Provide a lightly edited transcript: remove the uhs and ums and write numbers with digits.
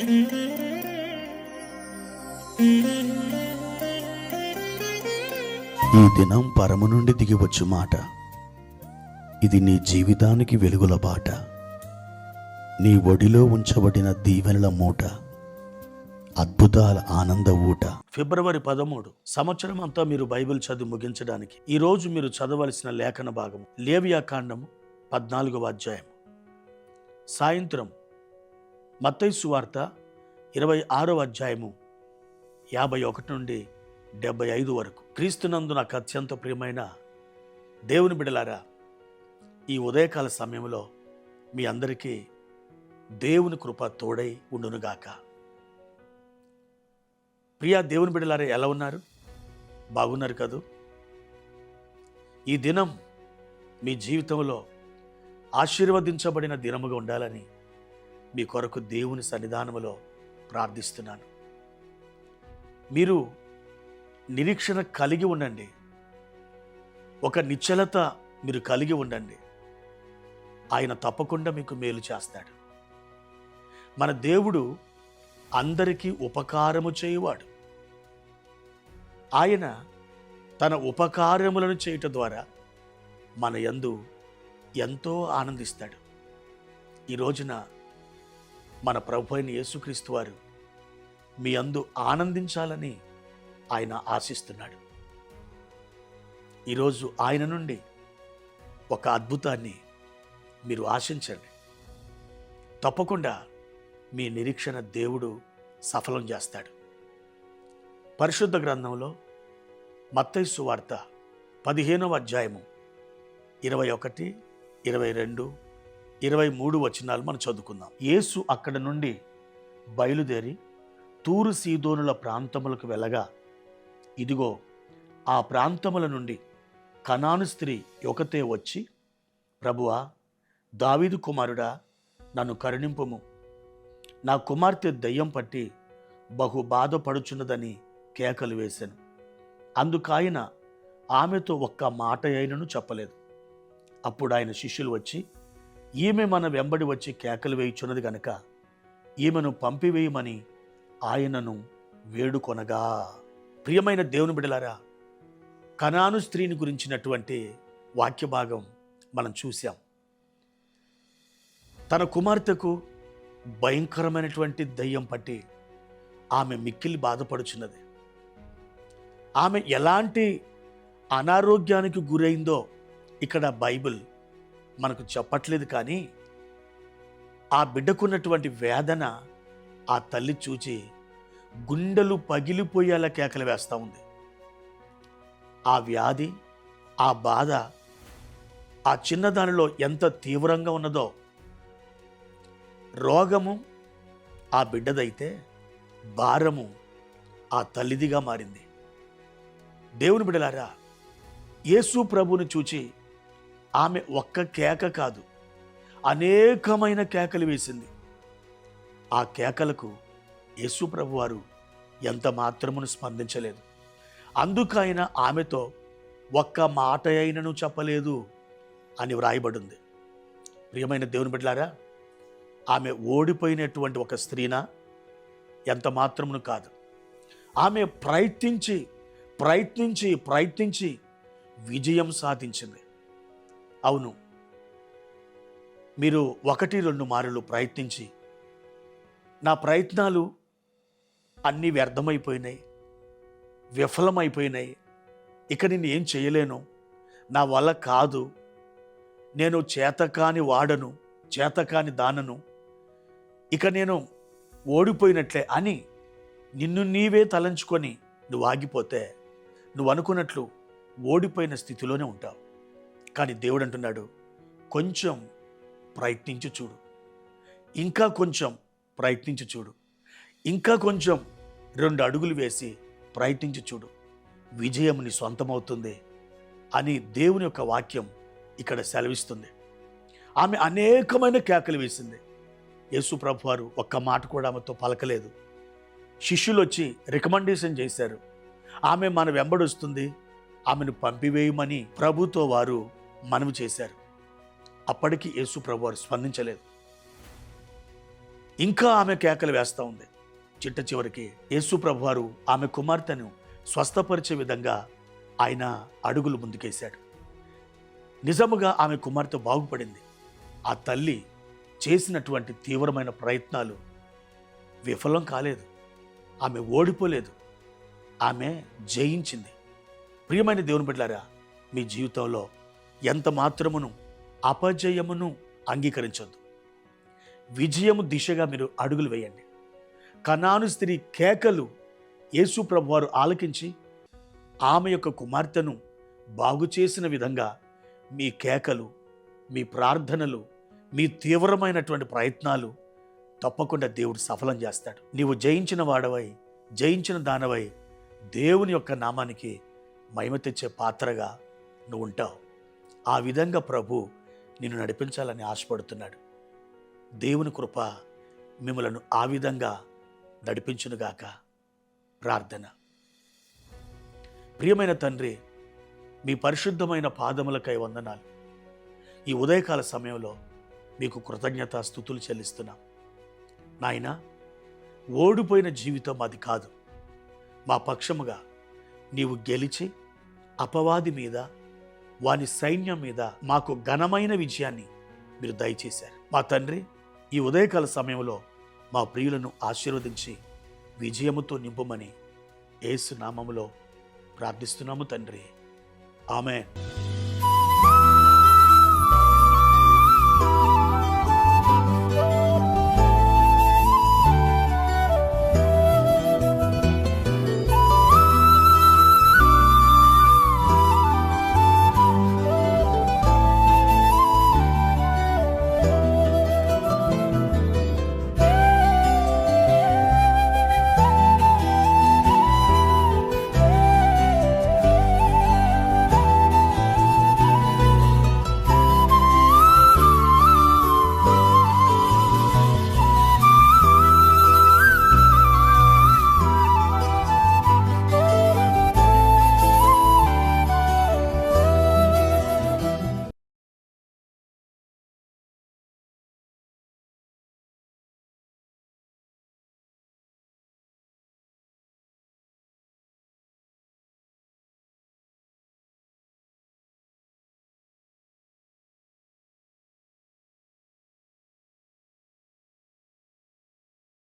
ఈ దినం పరము నుండి దిగివచ్చు మాట. ఇది నీ జీవితానికి వెలుగుల బాట. నీ ఒడిలో ఉంచబడిన దీవెనల మూట, అద్భుతాల ఆనంద ఊట. ఫిబ్రవరి 13 సంవత్సరం అంతా మీరు బైబిల్ చదివి ముగించడానికి ఈ రోజు మీరు చదవలసిన లేఖన భాగము లేవియా కాండము 14వ అధ్యాయం. సాయంత్రం మత్తయి సువార్త 26వ అధ్యాయము 51 నుండి 75 వరకు. క్రీస్తునందు నాకు అత్యంత ప్రియమైన దేవుని బిడ్డలారా, ఈ ఉదయకాల సమయంలో మీ అందరికీ దేవుని కృప తోడై ఉండునుగాక. ప్రియా దేవుని బిడ్డలారా, ఎలా ఉన్నారు? బాగున్నారు కదూ? ఈ దినం మీ జీవితంలో ఆశీర్వదించబడిన దినముగా ఉండాలని మీ కొరకు దేవుని సన్నిధానములో ప్రార్థిస్తున్నాను. మీరు నిరీక్షణ కలిగి ఉండండి. ఒక నిశ్చలత మీరు కలిగి ఉండండి. ఆయన తప్పకుండా మీకు మేలు చేస్తాడు. మన దేవుడు అందరికీ ఉపకారము చేయువాడు. ఆయన తన ఉపకారములను చేయటం ద్వారా మన యందు ఎంతో ఆనందిస్తాడు. ఈ రోజున మన ప్రభు అయిన యేసుక్రీస్తు వారు మీ యందు ఆనందించాలని ఆయన ఆశిస్తున్నాడు. ఈరోజు ఆయన నుండి ఒక అద్భుతాన్ని మీరు ఆశించండి. తప్పకుండా మీ నిరీక్షణ దేవుడు సఫలం చేస్తాడు. పరిశుద్ధ గ్రంథంలో మత్తయి సువార్త 15వ అధ్యాయము 21, 22, 23 వచనాలు మనం చదువుకుందాం. యేసు అక్కడ నుండి బయలుదేరి తూరు సీదోనుల ప్రాంతములకు వెళ్ళగా, ఇదిగో ఆ ప్రాంతముల నుండి కనాను స్త్రీ ఒకతే వచ్చి, ప్రభువా, దావీదు కుమారుడా, నన్ను కరుణింపుము, నా కుమార్తె దయ్యం పట్టి బహు బాధపడుచున్నదని కేకలు వేశాను. అందుకాయన ఆమెతో ఒక్క మాట అయినను చెప్పలేదు. అప్పుడు ఆయన శిష్యులు వచ్చి, ఈమె మన వెంబడి వచ్చి కేకలు వేయుచున్నది గనక ఈమెను పంపివేయమని ఆయనను వేడుకొనగా. ప్రియమైన దేవుని బిడ్డలారా, కనాను స్త్రీని గురించినటువంటి వాక్య భాగం మనం చూసాం. తన కుమార్తెకు భయంకరమైనటువంటి దయ్యం పట్టి ఆమె మిక్కిలి బాధపడుచున్నది. ఆమె ఎలాంటి అనారోగ్యానికి గురైందో ఇక్కడ బైబిల్ మనకు చెప్పట్లేదు, కానీ ఆ బిడ్డకున్నటువంటి వేదన ఆ తల్లి చూచి గుండెలు పగిలిపోయేలా కేకలు వేస్తూ ఉంది. ఆ వ్యాధి, ఆ బాధ ఆ చిన్నదానిలో ఎంత తీవ్రంగా ఉన్నదో, రోగము ఆ బిడ్డదైతే భారము ఆ తల్లిదిగా మారింది. దేవుని బిడ్డలారా, యేసు ప్రభువుని చూచి ఆమె ఒక్క కేక కాదు, అనేకమైన కేకలు వేసింది. ఆ కేకలకు యేసు ప్రభు వారు ఎంత మాత్రమును స్పందించలేదు. అందుకైన ఆమెతో ఒక్క మాట అయినను చెప్పలేదు అని వ్రాయబడింది. ప్రియమైన దేవుని బిడ్డలారా, ఆమె ఓడిపోయినటువంటి ఒక స్త్రీనా? ఎంత మాత్రమును కాదు. ఆమె ప్రయత్నించి ప్రయత్నించి ప్రయత్నించి విజయం సాధించింది. అవును, మీరు 1-2 మార్లు ప్రయత్నించి, నా ప్రయత్నాలు అన్నీ వ్యర్థమైపోయినాయి, విఫలమైపోయినాయి, ఇక నేను ఏం చేయలేను, నా వల్ల కాదు, నేను చేతకాని వాడను, చేతకాని దానను, ఇక నేను ఓడిపోయినట్లే అని నిన్ను నీవే తలంచుకొని నువ్వు ఆగిపోతే నువ్వు అనుకున్నట్లు ఓడిపోయిన స్థితిలోనే ఉంటావు. కానీ దేవుడు అంటున్నాడు, కొంచెం ప్రయత్నించి చూడు, ఇంకా కొంచెం ప్రయత్నించి చూడు, ఇంకా కొంచెం 2 అడుగులు వేసి ప్రయత్నించి చూడు, విజయం నీ సొంతమవుతుంది అని దేవుని యొక్క వాక్యం ఇక్కడ సెలవిస్తుంది. ఆమె అనేకమైన కేకలు వేసింది. యేసు ప్రభు వారు ఒక్క మాట కూడా ఆమెతో పలకలేదు. శిష్యులు వచ్చి రికమెండేషన్ చేశారు, ఆమె మన వెంబడొస్తుంది, ఆమెను పంపివేయమని ప్రభుతో వారు మనవి చేశారు. అప్పటికి యేసు ప్రభు వారు స్పందించలేదు. ఇంకా ఆమె కేకలు వేస్తూ ఉంది. చిట్ట చివరికి యేసు ప్రభువారు ఆమె కుమార్తెను స్వస్థపరిచే విధంగా ఆయన అడుగులు ముందుకేశాడు. నిజముగా ఆమె కుమార్తె బాగుపడింది. ఆ తల్లి చేసినటువంటి తీవ్రమైన ప్రయత్నాలు విఫలం కాలేదు. ఆమె ఓడిపోలేదు, ఆమె జయించింది. ప్రియమైన దేవుని బిడ్డలారా, మీ జీవితంలో ఎంత మాత్రమును అపజయమును అంగీకరించొద్దు. విజయము దిశగా మీరు అడుగులు వేయండి. కనాను స్త్రీ కేకలు యేసు ప్రభువారు ఆలకించి ఆమె యొక్క కుమార్తెను బాగు చేసిన విధంగా మీ కేకలు, మీ ప్రార్థనలు, మీ తీవ్రమైనటువంటి ప్రయత్నాలు తప్పకుండా దేవుడు సఫలం చేస్తాడు. నీవు జయించిన వాడవై, జయించిన దానవై దేవుని యొక్క నామానికి మహిమ తెచ్చే పాత్రగా నువ్వు ఉంటావు. ఆ విధంగా ప్రభు నిన్ను నడిపించాలని ఆశపడుతున్నాడు. దేవుని కృప మిమ్మలను ఆ విధంగా నడిపించునుగాక. ప్రార్థన. ప్రియమైన తండ్రి, మీ పరిశుద్ధమైన పాదములకై వందనాలు. ఈ ఉదయకాల సమయంలో మీకు కృతజ్ఞత స్తుతులు చెల్లిస్తున్నాం. నాయనా, ఓడిపోయిన జీవితం అది కాదు. మా పక్షముగా నీవు గెలిచి అపవాది మీద, వాని సైన్యం మీద మాకు ఘనమైన విజయాన్ని మీరు దయచేశారు. మా తండ్రి, ఈ ఉదయకాల సమయంలో మా ప్రియులను ఆశీర్వదించి విజయముతో నింపుమని యేసు నామములో ప్రార్థిస్తున్నాము తండ్రి. ఆమేన్.